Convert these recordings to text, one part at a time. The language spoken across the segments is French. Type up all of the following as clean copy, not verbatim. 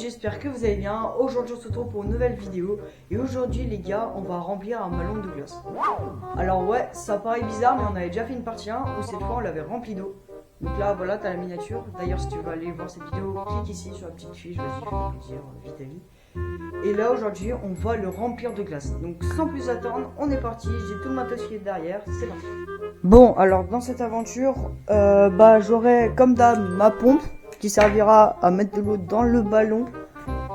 j'espère que vous allez bien. Aujourd'hui on se retrouve pour une nouvelle vidéo. Et aujourd'hui les gars, on va remplir un ballon de glace. Alors ouais, ça paraît bizarre mais on avait déjà fait une partie 1 où cette fois on l'avait rempli d'eau. Donc là voilà, t'as la miniature. D'ailleurs si tu veux aller voir cette vidéo, clique ici sur la petite fiche, vas-y fais plaisir, vite à vie. Et là aujourd'hui on va le remplir de glace. Donc sans plus attendre, on est parti. J'ai tout le matos qui est derrière, c'est parti. Bon alors dans cette aventure, j'aurai comme d'hab ma pompe qui servira à mettre de l'eau dans le ballon.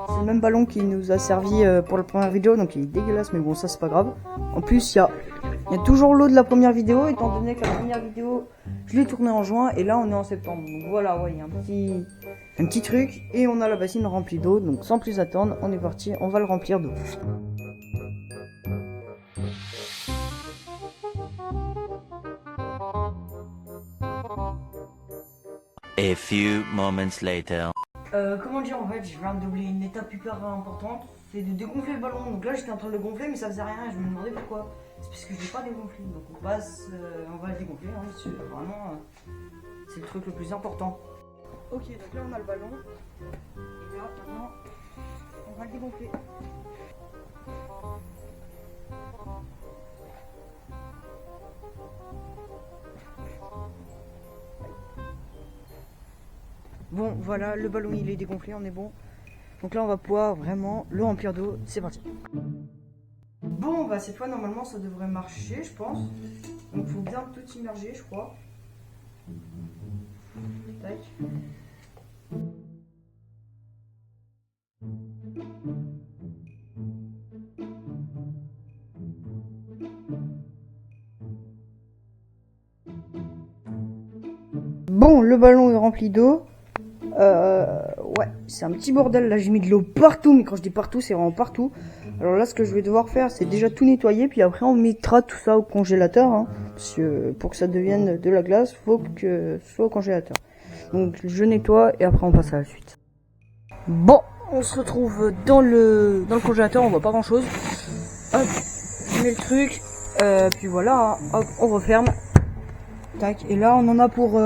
C'est le même ballon qui nous a servi pour la première vidéo, donc il est dégueulasse, mais bon ça c'est pas grave. En plus il y a toujours l'eau de la première vidéo, étant donné que la première vidéo je l'ai tournée en juin et là on est en septembre. Donc voilà, ouais, il y a un petit truc et on a la bassine remplie d'eau. Donc sans plus attendre, on est parti, on va le remplir d'eau. A few moments later. Comment dire, en fait, je viens d'oublier une étape hyper importante, c'est de dégonfler le ballon. Donc là, j'étais en train de le gonfler, mais ça faisait rien. Et je me demandais pourquoi. C'est parce que je l'ai pas dégonflé. Donc on passe, on va le dégonfler. Hein, vraiment, c'est le truc le plus important. Ok, donc là, on a le ballon. Et là, maintenant, on va le dégonfler. Bon voilà, le ballon il est dégonflé, on est bon. Donc là on va pouvoir vraiment le remplir d'eau, c'est parti. Bon bah cette fois normalement ça devrait marcher je pense. Donc il faut bien tout immerger je crois. Tac. Bon le ballon est rempli d'eau. Ouais, c'est un petit bordel là, j'ai mis de l'eau partout, mais quand je dis partout, c'est vraiment partout. Alors là, ce que je vais devoir faire, c'est déjà tout nettoyer, puis après on mettra tout ça au congélateur, hein, parce que pour que ça devienne de la glace, faut que ce soit au congélateur. Donc je nettoie et après on passe à la suite. Bon, on se retrouve dans le congélateur, on voit pas grand chose. Hop, je mets le truc, puis voilà, hein, hop, on referme. Tac, et là on en a pour...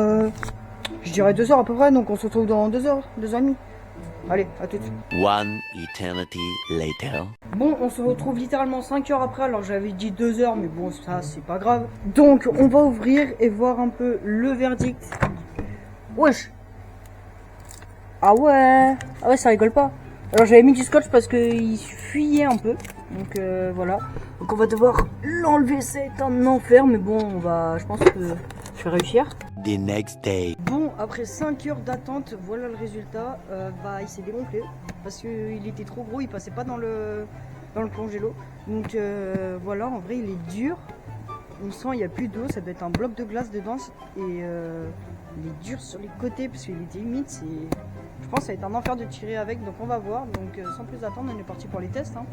je dirais 2 heures à peu près, donc on se retrouve dans 2 heures, 2 heures et demie. Allez, à tout de suite. One eternity later. Bon, on se retrouve littéralement 5 heures après, alors j'avais dit 2 heures, mais bon, ça c'est pas grave. Donc, on va ouvrir et voir un peu le verdict. Wesh. Ah ouais, ça rigole pas. Alors j'avais mis du scotch parce qu'il fuyait un peu, donc voilà. Donc on va devoir l'enlever, c'est un enfer, mais bon, je pense que je vais réussir. The next day. Bon, après 5 heures d'attente, voilà le résultat. Il s'est dégonflé parce qu'il était trop gros, il passait pas dans le congélo. Donc voilà, en vrai il est dur. On sent il n'y a plus d'eau, ça doit être un bloc de glace dedans. Et il est dur sur les côtés parce qu'il était humide. Je pense que ça va être un enfer de tirer avec, donc on va voir. Donc sans plus attendre, on est parti pour les tests. Hein.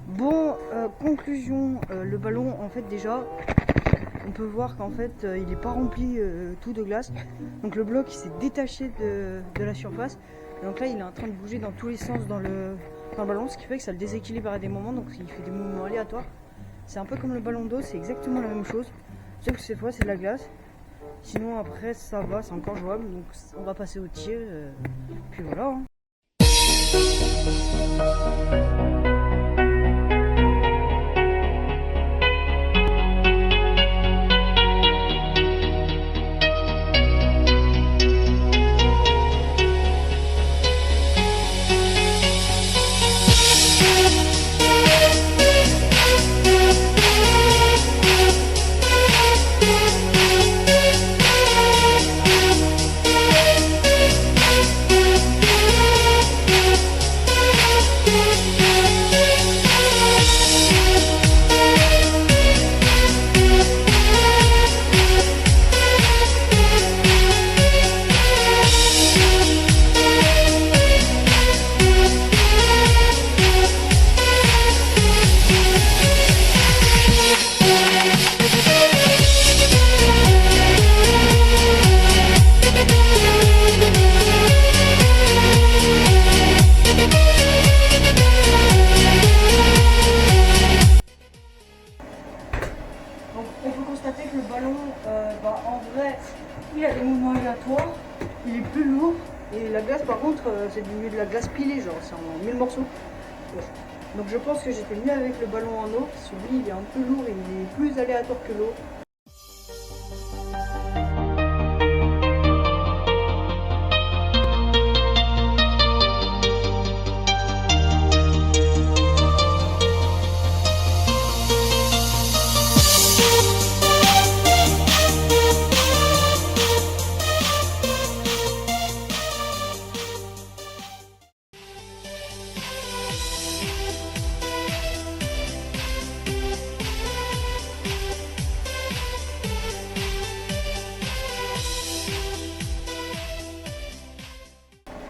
Bon, conclusion, le ballon en fait déjà, on peut voir qu'en fait il n'est pas rempli tout de glace. Donc le bloc il s'est détaché de la surface. Donc là il est en train de bouger dans tous les sens dans le ballon, ce qui fait que ça le déséquilibre à des moments, donc il fait des mouvements aléatoires. C'est un peu comme le ballon d'eau, c'est exactement la même chose, sauf que cette fois c'est de la glace. Sinon après ça va, c'est encore jouable, donc on va passer au tir, puis voilà. Hein. glace par contre, c'est devenu de la glace pilée, genre c'est en 1000 morceaux. Ouais. Donc je pense que j'étais mieux avec le ballon en eau, parce que lui il est un peu lourd et il est plus aléatoire que l'eau.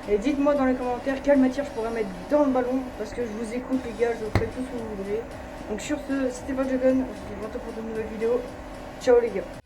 Et dites-moi dans les commentaires quelle matière je pourrais mettre dans le ballon, parce que je vous écoute les gars, je ferai tout ce que vous voudrez. Donc sur ce, c'était Vodjogun, je vous dis bientôt pour de nouvelles vidéos. Ciao les gars.